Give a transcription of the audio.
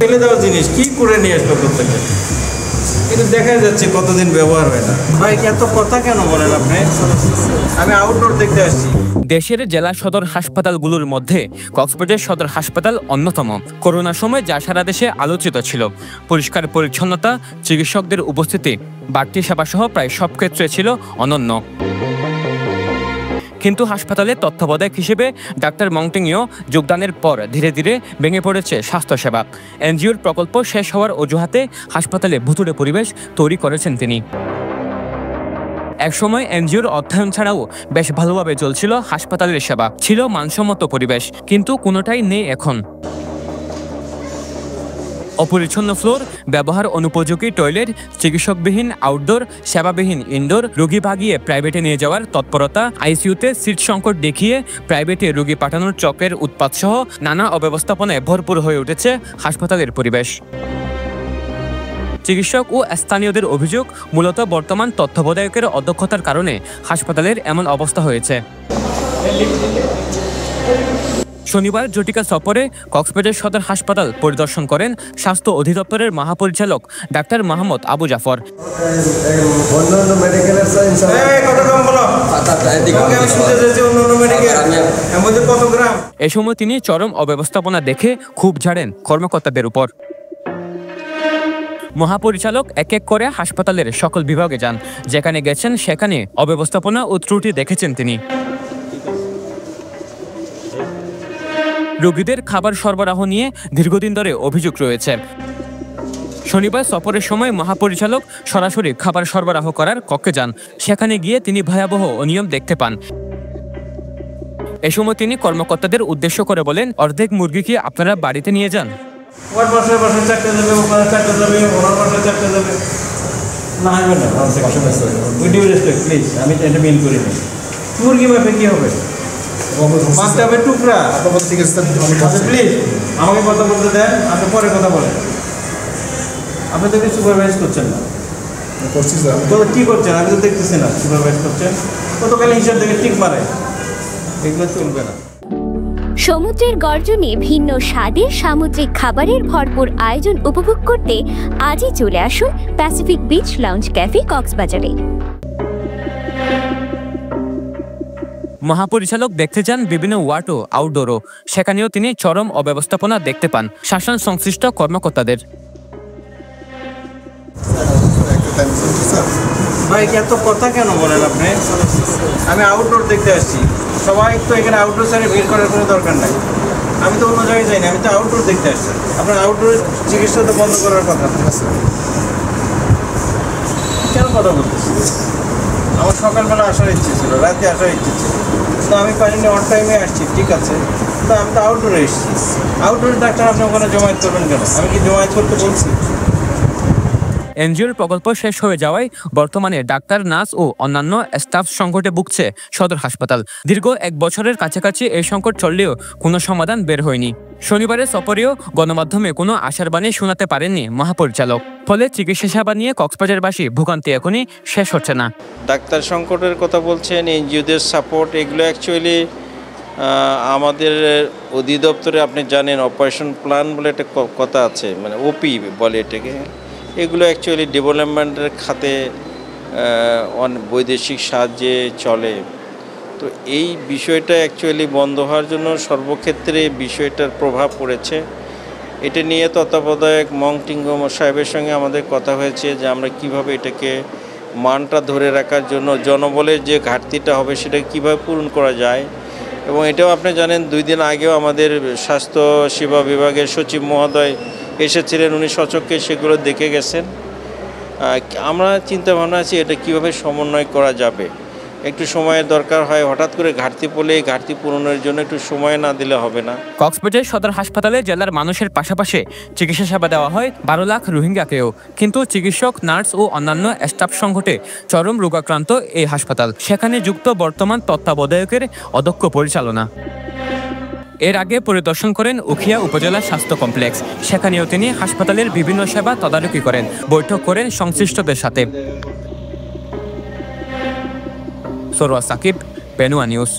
ফেলে দেওয়া জিনিস কি করে নিয়ে আসলো প্রত্যেকে, এটা দেখা যাচ্ছে কতদিন ব্যবহার হয় না। ভাই এত কথা কেন বলেন আপনি? আমি আউটডোর দেখতে আসছি। দেশের জেলা সদর হাসপাতালগুলোর মধ্যে কক্সবাজার সদর হাসপাতাল অন্যতম। করোনার সময় যা সারা দেশে আলোচিত ছিল, পরিষ্কার পরিচ্ছন্নতা, চিকিৎসকদের উপস্থিতি, বাড়তি সেবাসহ প্রায় সব ক্ষেত্রে ছিল অনন্য। কিন্তু হাসপাতালে তত্ত্বাবধায়ক হিসেবে ডাক্তার মংটিংও যোগদানের পর ধীরে ধীরে ভেঙে পড়েছে স্বাস্থ্যসেবা। এনজিওর প্রকল্প শেষ হওয়ার অজুহাতে হাসপাতালে ভুতুড়ে পরিবেশ তৈরি করেছেন তিনি। একসময় এনজিওর অর্থায়ন ছাড়াও বেশ ভালোভাবে চলছিল হাসপাতালের সেবা, ছিল মানসম্মত পরিবেশ, কিন্তু কোনোটাই নেই এখন। অপরিচ্ছন্ন ফ্লোর, ব্যবহার অনুপযোগী টয়লেট, চিকিৎসকবিহীন আউটডোর, সেবাবিহীন ইনডোর, রোগী ভাগিয়ে প্রাইভেটে নিয়ে যাওয়ার তৎপরতা, আইসিইউতে সিট সংকট দেখিয়ে প্রাইভেটে রোগী পাঠানোর চক্রের উৎপাতসহ নানা অব্যবস্থাপনায় ভরপুর হয়ে উঠেছে হাসপাতালের পরিবেশ। চিকিৎসক ও স্থানীয়দের অভিযোগ, মূলত বর্তমান তত্ত্বাবধায়কের অদক্ষতার কারণে হাসপাতালের এমন অবস্থা হয়েছে। শনিবার জটিকা সফরে কক্সবাজার সদর হাসপাতাল পরিদর্শন করেন স্বাস্থ্য অধিদপ্তরের মহাপরিচালক ডাক্তার মোহাম্মদ আবু জাফর। এ সময় তিনি চরম অব্যবস্থাপনা দেখে ক্ষোভ ঝাড়েন কর্মকর্তাদের উপর। মহাপরিচালক এক এক করে হাসপাতালের সকল বিভাগে যান, যেখানে গেছেন সেখানে অব্যবস্থাপনা ও ত্রুটি দেখেছেন তিনি। রোগীদের খাবার সরবরাহ নিয়ে দীর্ঘদিন ধরে অভিযোগ রয়েছে। শনিবার সফরের সময় মহাপরিচালক সরাসরি খাবার সরবরাহ করার কক্ষে যান, সেখানে গিয়ে তিনি ভয়াবহ অনিয়ম দেখতে পান। এ সময় তিনি কর্মকর্তাদের উদ্দেশ্য করে বলেন, অর্ধেক মুরগি কি আপনারা বাড়িতে নিয়ে যান? ওর বাসায় বাসায় চারটে যাবে, ওখানে চারটে যাবে, ওনার বাসায় চারটে যাবে। না হবে না, প্লিজ, আমি এটা মিন করি না। মুরগি মাপে কি হবে? মাপতে হবে টুকরা। প্লিজ আমাকে কথা বলতে দেন, আপনি পরে কথা বলেন। আপনি তো সুপারভাইজ করছেন না। কি করছেন? আমি তো দেখতেছি না সুপারভাইজ করছেন। কতকাল হিসাব থেকে ঠিক মারে, এগুলো চলবে না। সমুদ্রের গর্জনে ভিন্ন স্বাদের সামুদ্রিক খাবারের ভরপুর আয়োজন উপভোগ করতে আজই চলে আসুন প্যাসিফিক বিচ লাউঞ্জ ক্যাফে কক্সবাজারে। মহাপরিচালক দেখতে যান বিভিন্ন ওয়ার্ড ও আউটডোরও, সেখানেও তিনি চরম অব্যবস্থাপনা দেখতে পান শাসন সংশ্লিষ্ট কর্মকর্তাদের। ভাই এত কথা কেন বলেন আপনি? আমি আউটডোর দেখতে আসছি, সবাই তো এখানে আউটডোর সাইডে ভিড় করার কোনো দরকার নাই। আমি তো অন্য জায়গায় যাইনি, আমি তো আউটডোর দেখতে আসছি। আপনার আউটডোরের চিকিৎসা তো বন্ধ করার কথা। কেন কথা বলতেছি? আমার সকালবেলা আসার ইচ্ছে ছিল, রাতে আসার ইচ্ছে ছিল, তো আমি পারিনি, অন টাইমে আসছি, ঠিক আছে। তো আমি তো আউটডোরে এসেছি। আউটডোরের ডাক্তার আপনি ওখানে জমায়েত করবেন কেন? আমি কি জমায়েত করতে বলছি? এনজিওর প্রকল্প শেষ হয়ে যাওয়ায় বর্তমানে ডাক্তার, নার্স ও অন্যান্য স্টাফ সংকটে ভুগছে সদর হাসপাতাল। দীর্ঘ 1 বছরের কাছাকাছি এই সংকট চললেও কোনো সমাধান বের হয়নি। শনিবারের সফরেও গণমাধ্যমে কোনো আশার বাণী শোনাতে পারেননি মহাপরিচালক। ফলে চিকিৎসা সেবা নিয়ে কক্সবাজারবাসী ভোগান্তি এখনই শেষ হচ্ছে না। ডাক্তার সংকটের কথা বলছেন, এনজিওদের সাপোর্ট, এগুলো অ্যাকচুয়ালি আমাদের অধিদপ্তরে আপনি জানেন অপারেশন প্ল্যান বলে একটা কথা আছে, মানে ওপি বলে এটাকে। এগুলো অ্যাকচুয়ালি ডেভেলপমেন্টের খাতে বৈদেশিক সাহায্যে চলে। তো এই বিষয়টা অ্যাকচুয়ালি বন্ধ হওয়ার জন্য সর্বক্ষেত্রে বিষয়টার প্রভাব পড়েছে। এটা নিয়ে তত্ত্বাবধায়ক মংটিংও সাহেবের সঙ্গে আমাদের কথা হয়েছে যে আমরা কিভাবে এটাকে মানটা ধরে রাখার জন্য জনবলের যে ঘাটতিটা হবে সেটা কিভাবে পূরণ করা যায়। এবং এটাও আপনি জানেন 2 দিন আগেও আমাদের স্বাস্থ্য সেবা বিভাগের সচিব মহোদয় এসেছিলেন, উনি সচক্ষে সেগুলো দেখে গেছেন। আমরা চিন্তা ভাবনা আছি এটা কীভাবে সমন্বয় করা যাবে। একটু সময়ের দরকার হয়, হঠাৎ করে ঘাটতি পড়লে এই ঘাটতি পূরণের জন্য একটু সময় না দিলে হবে না। কক্সবাজার সদর হাসপাতালে জেলার মানুষের পাশাপাশি চিকিৎসা সেবা দেওয়া হয় 12 লাখ রোহিঙ্গাকেও, কিন্তু চিকিৎসক, নার্স ও অন্যান্য স্টাফ সংকটে চরম রোগাক্রান্ত এই হাসপাতাল। সেখানে যুক্ত বর্তমান তত্ত্বাবধায়কের অদক্ষ পরিচালনা। এর আগে পরিদর্শন করেন উখিয়া উপজেলা স্বাস্থ্য কমপ্লেক্স, সেখানেও তিনি হাসপাতালের বিভিন্ন সেবা তদারকি করেন, বৈঠক করেন সংশ্লিষ্টদের সাথে। সরোয়া সাকিব, পেনুয়া নিউজ।